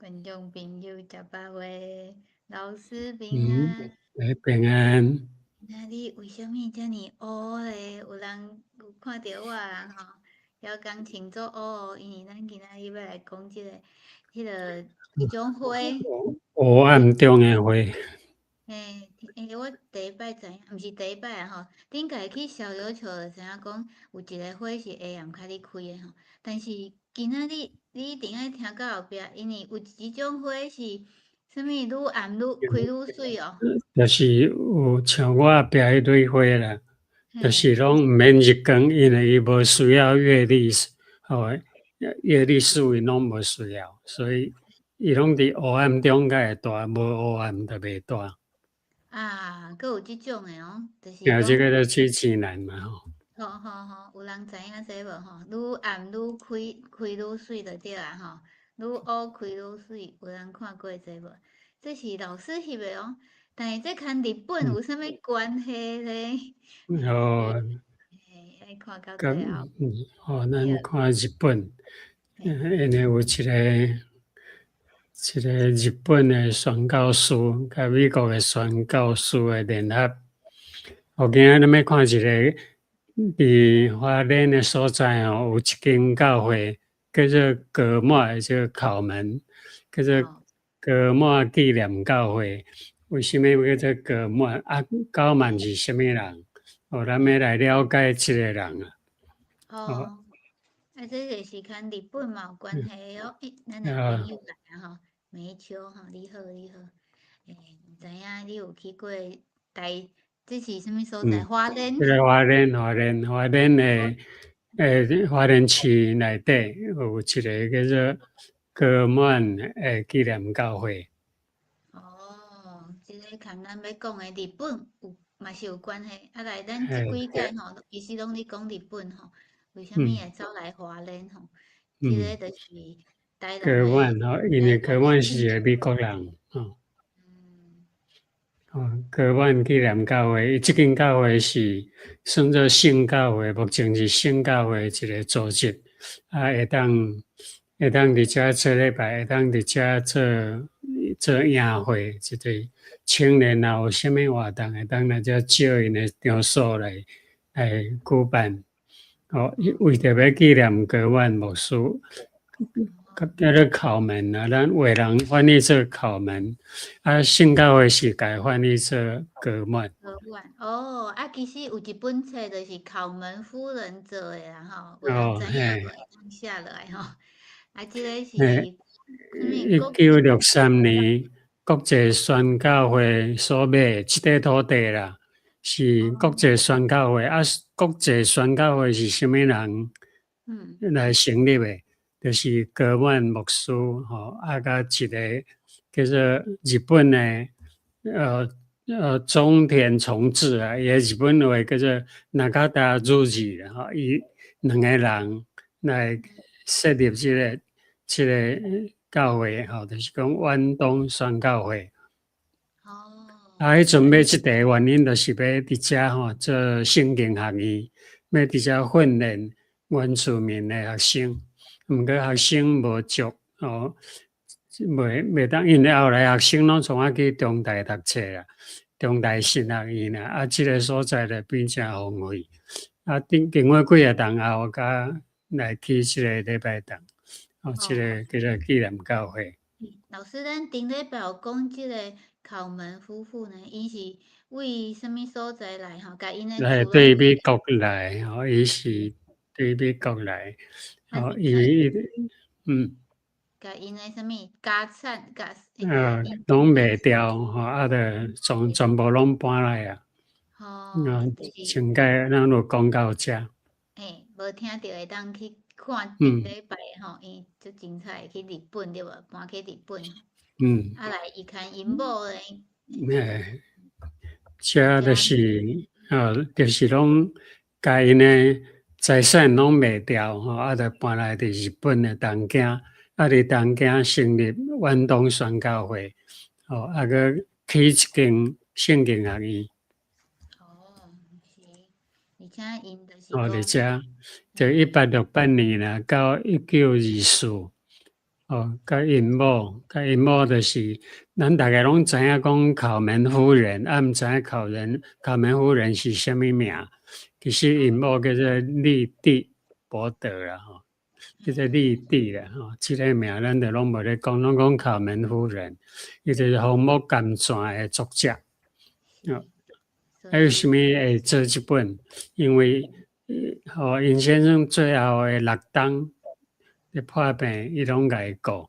观众朋友，食饱未？老师平嗯，安。平安。那你为什么这么乌咧？有人有看到我人吼，要讲清楚乌，因为咱今仔日要来讲迄种花。黑暗中的花，我第一摆知影，毋是第一摆啊吼。顶届去逍遥桥就知影讲有一个花是下暗较哩开的吼，但是今仔日你一定爱听到后壁，因为有一种花是啥物愈暗愈开愈水哦。就是有像我后壁迄蕊花啦，就嘿，是拢毋免日光，因为伊无需要月历，月历思维拢无需要，所以伊拢伫黑暗中才会大，无黑暗就袂大。佫有即种的哦，就是像这讲，个就水晶兰嘛吼，有人知影这无吼？愈暗愈开愈水就对啊吼，愈乌开愈水，有人看过这无？这是老师翕的哦，但是这跟日本有啥物关系咧？然后爱看到甲最后，咱对，看日本，嘿，因为有一个日本的宣教师，甲美国的宣教师的联合，后今仔咱要看一个伫花莲的所在哦，有一间教会叫做格玛，叫考门，叫做哦格玛纪念教会。为什么叫做格玛？高曼是什么人？咱要来了解这个人啊。哦，哦，这个是跟日本嘛有关系的哦。咱的朋啊，友来啊吼，美秋吼，你好你好。毋知影你有去过台，这是啥物所在？花莲。这个花莲的花莲市内底有一个叫做格满纪念教会。哦，即个跟咱要讲的日本嘛是有关系。来，咱即诶，几届吼，其实拢咧讲日本吼，为虾米嗯会走来花莲吼？即个嗯，就是台南格的满因为格台南的满是个印象。美国人嗯，格满纪念教会，这间教会是算作圣教会，目前是圣教会一个组织，会当伫遮做礼拜，会当伫遮做宴会，一对青年啊有啥物活动，会当来遮招因的场所来举办。为着要纪念格万牧师，叫做考门啊，咱话人翻译做考门，圣教会是改翻译做格万。台湾哦，其实有一本册就是《考门夫人》做的啦吼，有人知影无？嘿，会当写落来吼。即个是嘿，啥物国际？1963年，国际宣教会所买即块土地啦，是国哦，际宣教会。国际宣教会是什么人嗯，来成立的？就是格万牧师甲一个叫做日本的呃中田重治啊，伊个日本话叫做中田如二伊两个人来设立这个教会就是讲远东宣教会。哦，迄阵要即个原因，就是要伫遮做圣经学院，要伫遮训练原住民的学生。毋过学生无足袂当，因为后来学生拢从去中大读册啊，中大神学院即个所在就变成荒废。经过几啊档后，甲来去即个礼拜堂，即哦，个叫做纪念教会。老师，咱顶礼拜有讲即个考门夫妇呢，因是为什物所在来吼？甲因的厝拢对美国来，伊是对美国来，因为嗯，甲因的啥物家产，甲因拢卖掉，就全部拢搬来啊，就是请介咱有讲到遮，无听着会当去看顶嗯礼拜吼，因足精彩，去日本对无？搬去日本，嗯，来伊看因某诶，诶，伫遮就遮是就是拢甲因的财产拢卖掉，就搬来伫日本的东京，伫东京成立远东宣教会，个起一间圣经学院。是，而且因就是伫讲，遮就1868年啦，到1924，甲因某就是咱大家拢知影讲考门夫人，毋知影考门夫人是啥物名？其实因某叫做利蒂伯德啦，叫做利蒂啦，即个名咱就拢无咧讲，拢讲考门夫人，伊就是《红木甘泉》的作者。还有啥物会做即本？因为殷先生最后的6档咧破病，伊拢甲伊顾，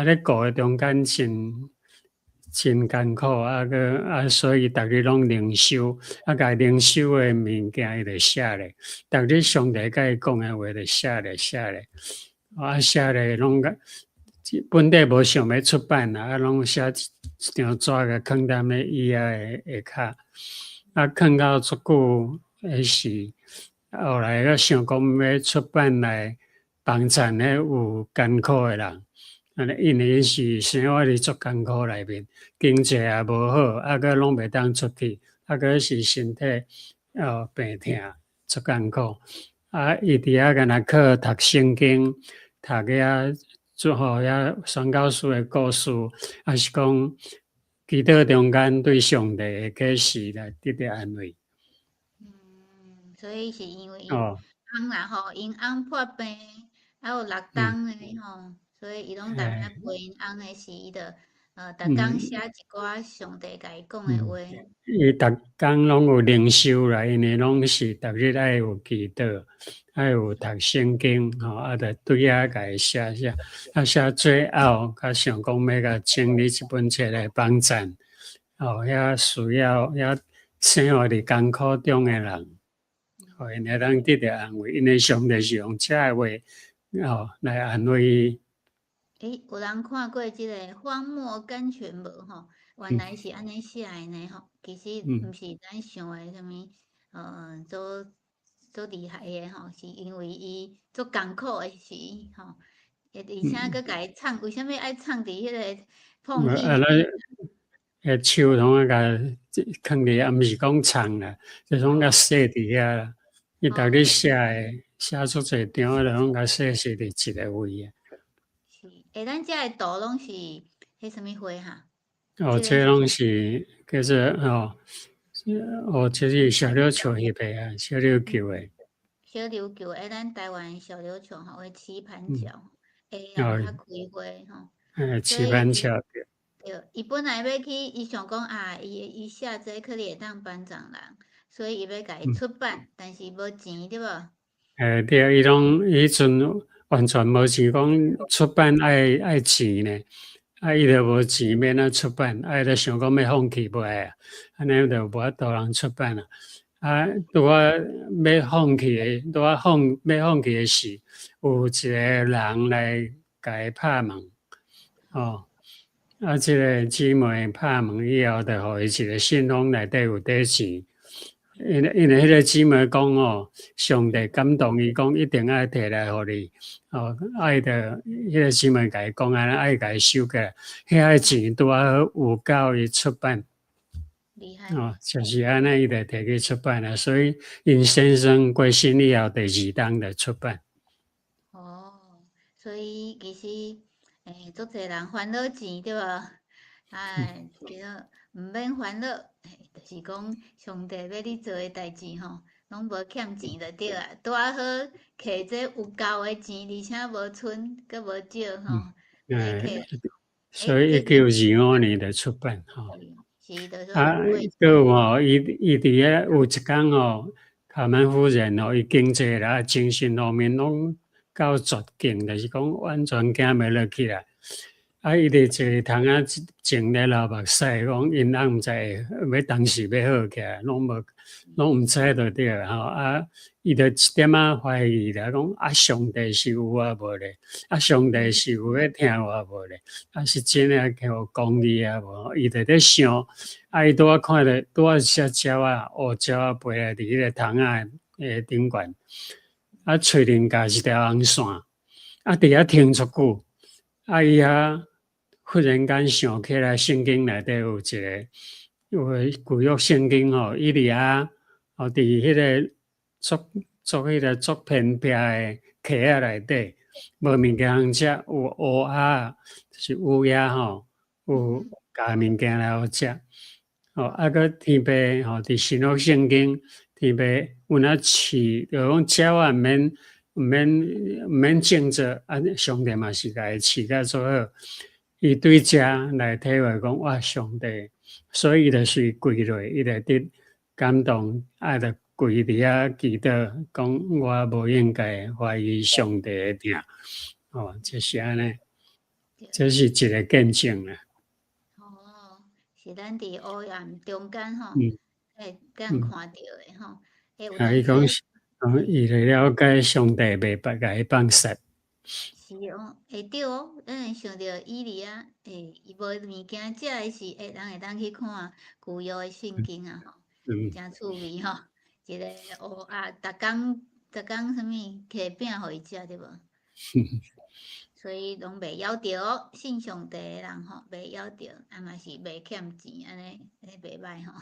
咧顾的中间真艰苦，所以逐日拢灵修，甲灵修的物件伊就写咧，逐日上帝甲伊讲的话就写咧，写咧拢本地无想要出版啦，拢写一张纸甲放踮咧椅仔的下骹，放到足久的是，后来我想讲要出版来帮衬咧有艰苦的人。因为是生活伫足艰苦内面，经济也无好，佮拢袂当出去，佮是身体病痛，足艰苦。伊伫遐敢若靠读圣经，读遐做遐宣教师的故事，是讲祈祷中间对上帝的启示来得到安慰。所以是因为因翁啦吼，因翁破病，还有6档的吼。所以伊拢逐摆陪因翁的时，伊就逐工写一寡上帝甲伊讲的话。伊逐工拢有灵修啦，因为拢是逐日爱有祈祷，爱有读圣经就对遐甲伊写，写最后，甲想讲要甲整理一本册来帮衬，遐需要遐生活伫艰苦中的人，互因会当得到安慰，因为上帝是用遮个话来安慰伊。有人看过即个《荒漠甘泉》无吼？原来是安尼写的呢吼，其实毋是咱想的啥物，做厉害的吼，是因为伊做艰苦的时吼，而且佮甲伊创，为虾米爱创伫迄个碰气？手拢甲放伫，也毋是讲藏啦，就拢甲写伫遐啦。伊逐日写出侪张，就拢甲写伫一个位啊。咱遮的图拢是迄啥物花哈？这拢是叫做这是小琉球翕的啊，小琉球的。小琉球咱台湾小琉球吼，为棋盘桥，较开花吼。棋盘桥对，伊本来要去，伊想讲伊写这可能会当帮助人，所以伊要甲伊出版，但是无钱对无？对，伊迄阵完全无钱，讲出版爱钱呢，伊就无钱免出版，就想讲要放弃卖啊，安尼就无法度通出版啊。拄要放弃的，要放弃的是，有一个人来甲伊拍问，即个姊妹拍问以后，就互伊一个信封内底有底钱。因为迄个姊妹讲上帝感动伊讲一定爱摕来互你，爱的迄个姊妹甲伊讲爱甲伊收起来，遐钱拄好有够伊出版。厉害就是安尼，伊就摕去出版了。所以因先生过身以后，第2档就出版。所以其实足侪人烦恼钱对无？其实毋免烦恼，就是讲上帝要你做的代志吼，拢无欠钱就对啊。拄好摕这有够的钱，而且无剩，佮无少吼。所以1925年就出版吼。有伊伫遐有一工卡门夫人伊经济啦、精神方面拢到绝境，就是讲完全行袂落去啦。伊就坐窗仔静咧流目屎，讲因翁毋知要当时要好起来，拢毋知就对啦伊就一点怀疑啦，讲上帝是有无咧？上帝是有要听我无咧？是真诶给我公义无？伊就咧想，伊拄看着一只鸟乌鸟飞来伫迄个窗仔诶顶悬，喙顶夹一条红线，伫遐停足久，伊忽然间想起来，圣经内底有旧约圣经以利亚伫迄个作偏僻的溪仔内底，无物件通食，有乌鸦，就是乌鸦吼，有加物件来好食。个天父吼，伫新约圣经，天父有那饲，就讲鸟啊，毋免种植，上帝嘛是甲伊饲甲做好。伊对遮来体会讲，哇，上帝，所以伊就随跪落，伊就得感动，就跪伫遐祈祷，讲我无应该怀疑上帝的定。就是安尼，这是一个见证啦。是咱伫黑暗中间吼，敢看到的吼。伊讲伊来了解上帝袂甲伊放杀。是会对咱会想着以利啊，伊无物件食的是，人会当去看旧约的圣经啊吼，真趣味吼。一个乌鸦，逐工啥物摕饼互伊食对无？所以拢袂枵着信上帝的人吼，袂枵着，嘛是袂欠钱，安尼袂歹吼。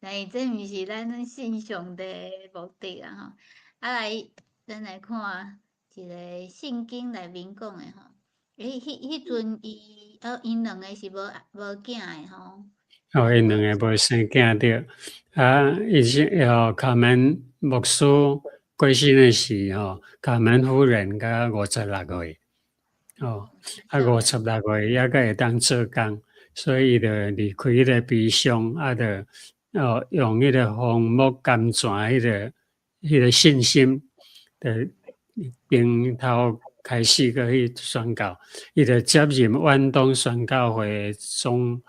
但是这毋是咱信上帝的目的啊吼。咱来看一个圣经内面讲的吼。迄阵因两个是无囝的吼。因两个无生囝着，卡门牧师过身的时吼，卡门夫人甲56岁。56岁也个会当做工，所以伊就离开迄个悲伤，就用迄个红木甘泉迄个信心，就从头开始个去宣告，伊就接任远东宣教会总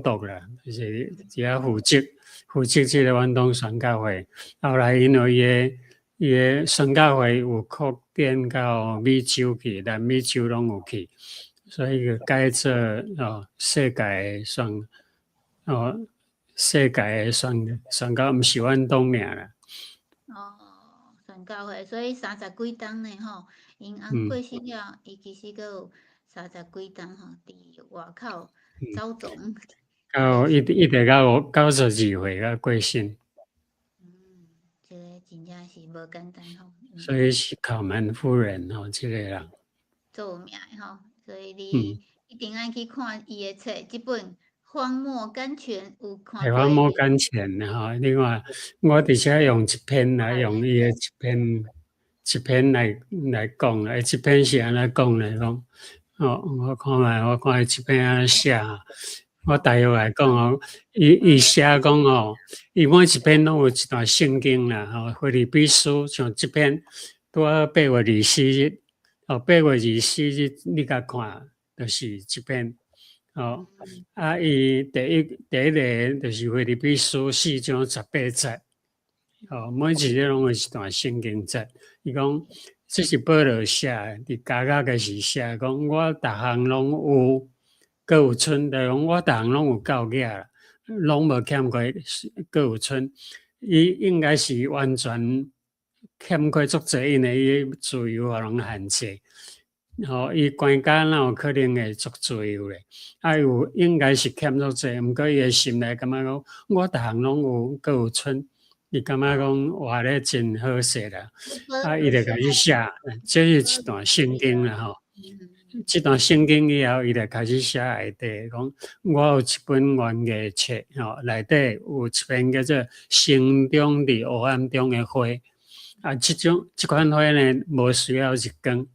督啦，就是只负责这个远东宣教会。后来因为伊个宣教会有扩展到美洲去，南美洲拢有去，所以就改做世界的宣教，毋是远东尔啦。宣教会，所以30几冬呢吼，因翁过身了，伊其实阁有30几冬吼，伫外口走动。一直到92岁才过身。这个真正是无简单吼。所以是考门夫人吼，这个人做名吼，所以你一定爱去看伊的册，即本《荒漠甘泉》有看过？荒漠甘泉吼，另外我伫遮用一篇来用伊的一篇来讲啦，一篇是安怎讲咧？讲我看卖，我看伊一篇安怎写。我大约来讲伊写讲伊每一篇拢有一段圣经啦，腓立比书像这篇拄8月24日，8月24日你甲看，就是这篇伊第一个就是腓立比书4章18节，每一日拢有一段圣经节。伊讲这是保罗写，伫加加个是写讲我逐项拢有。阁有剩，就讲我逐项拢有够额啦，拢无欠过，阁有剩。伊应该是完全欠过足侪，因为伊自由互人限制。伊关家哪有可能会足自由咧？有应该是欠足侪，毋过伊诶心内感觉讲，我逐项拢有，阁有剩。伊感觉讲活咧真好势啦。伊就开始写，这是一段圣经啦吼。这段圣经以后，伊就开始写内底讲，我有一本原艺册，内底有一篇叫做《心中伫黑暗中的花》。这款花呢，无需要日光，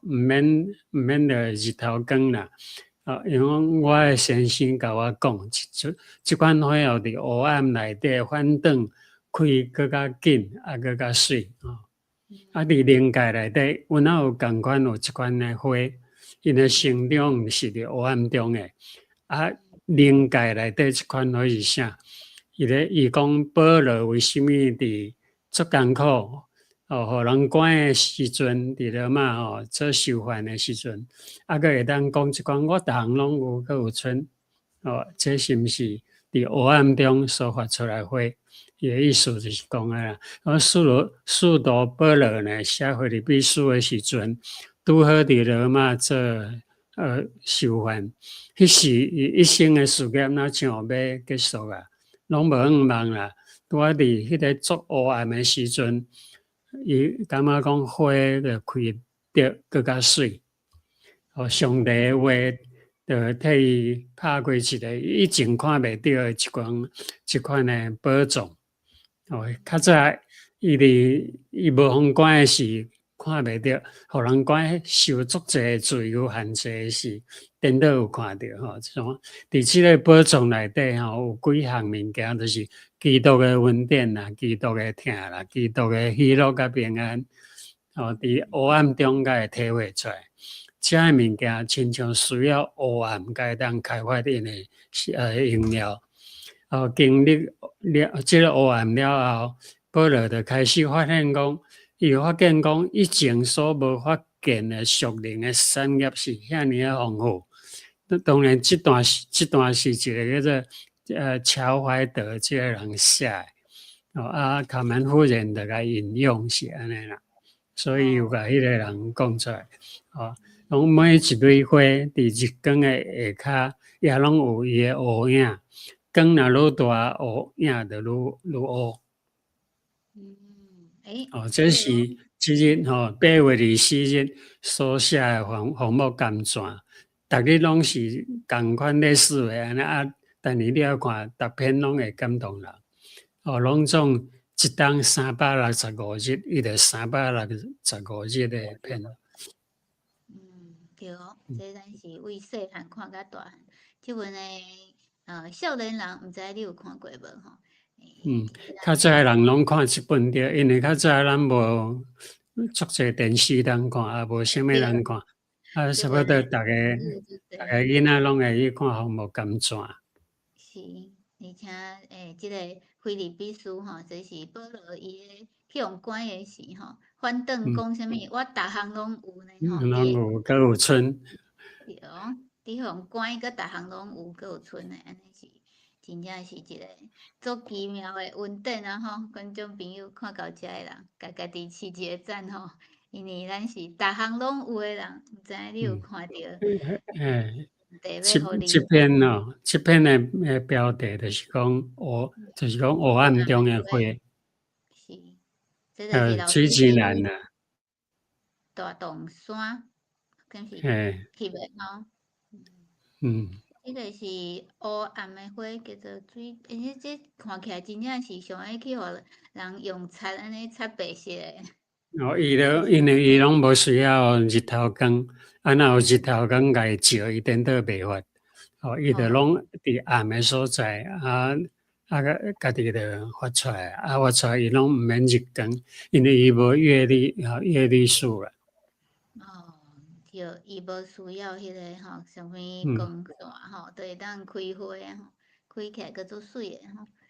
毋免着日头光啦。因为我的先生甲我讲，这款花伫黑暗内底反转开更较紧，更较水。伫灵界内底，有哪有共款有即款的花？因的成长是伫黑暗中的。灵界内底即款花是啥？伊讲保罗为虾米伫足艰苦互人关的时阵，伫罗马做囚犯的时阵，阁会当讲即款我逐项拢有，阁有剩。这是毋是伫黑暗中所发出来花？伊的意思就是讲啦，使徒保罗呢写腓立比书的时阵，拄好伫罗马做囚犯，迄时伊一生的事业哪像要结束啊，拢无希望啦。拄好伫迄个足黑暗的时阵，伊感觉讲花就开得更较水。上帝的话，就替伊拍开一个以前看袂到的一款的宝藏。较早伊无封关的时看袂到，互人关受足济自由限制的时，颠倒有看到即种伫即个宝藏内底有几项物件，就是基督的恩典啦、基督的疼啦、基督的喜乐甲平安。伫黑暗中才会体会出来。这些物件亲像需要黑暗才当开发因的荣耀。经历这个黑暗了后，保罗就开始发现讲，伊发现讲以前所无发现的属灵的产业是遐尼啊丰富。当然，这段是一个叫做乔怀德这个人写的。卡门夫人就甲引用是安尼啦。所以有甲迄个人讲出来，拢每一蕊花伫日光的下骹，也拢有伊的乌影。光若愈大，乌影就愈乌。这是即日8月24日所写的红木甘泉，逐日拢是共款历史的安尼但是你要看，逐篇拢会感动人。拢总一档365日，伊就365日的片。对这咱是为细汉看到大汉。即本少年人，毋知你有看过无较早的人拢看一本着，因为较早咱无足济电视通看，也无啥物人看。差不多逐个囡仔拢会去看《红木甘泉》。是，而且即个菲利比书就是保罗伊咧去用关的时反转讲啥物，我逐项拢有呢拢有，阁有剩。对伫用关阁逐项拢有，阁有剩的，安尼是真正是一个足奇妙的恩典观众朋友看到遮的人，家己试一个赞因为咱是逐项拢有的人，毋知你有看到？这篇的标题就是讲黑暗中的花。是，这就是老水真难啦。大洞山，更是翕的这个是黑暗的花，叫做水。而且这看起来真正是上爱去互人用擦安尼擦白色的。因为伊拢无需要日头光，若有日头光甲伊照，伊颠倒袂发。伊就拢伫暗的所在，家己就发出来，发出来伊拢毋免日光，因为伊无阅历数啦。对，伊无需要迄个啥物光线就会当开花开起来阁足水的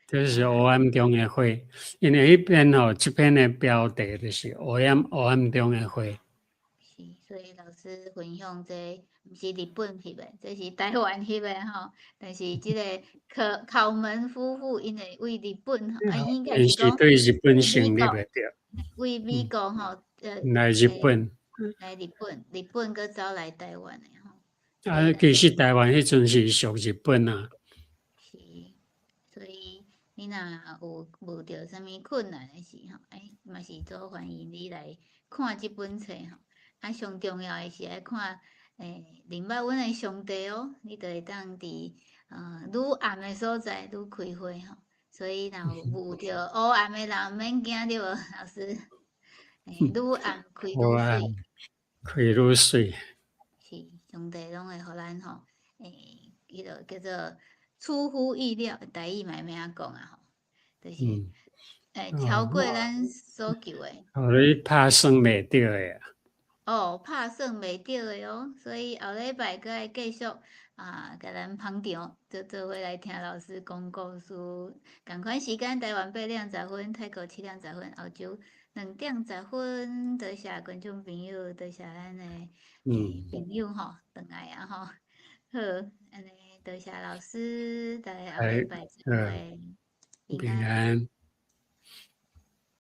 这是黑暗中的花，因为这篇的标题就是黑暗中的花。是，所以老师分享这毋是日本翕的，这是台湾翕的但是即个考门夫妇因为为日本应该是讲对日本成立的对。为美国来日本。日本阁走来台湾的其实台湾迄阵是属日本啊。是，所以你若有遇到啥物困难的时嘛是做欢迎你来看即本册上重要的是爱看明白阮的上帝你就会当伫愈暗的所在愈开花所以若遇到黑暗的人，免惊着老师。愈暗开愈水，开愈水。是，上帝拢会互咱迄个叫做出乎意料，台语嘛免讲就是超过咱所求的。你拍算袂着的拍算袂着的所以后礼拜阁爱继续甲咱捧场，做伙来听老师讲故事。同款时间，台湾8:20分，泰国7:10分，澳洲2:10分。多谢观众朋友，多谢咱的朋友回来好，安尼多谢老师，大家后礼拜再会，平安。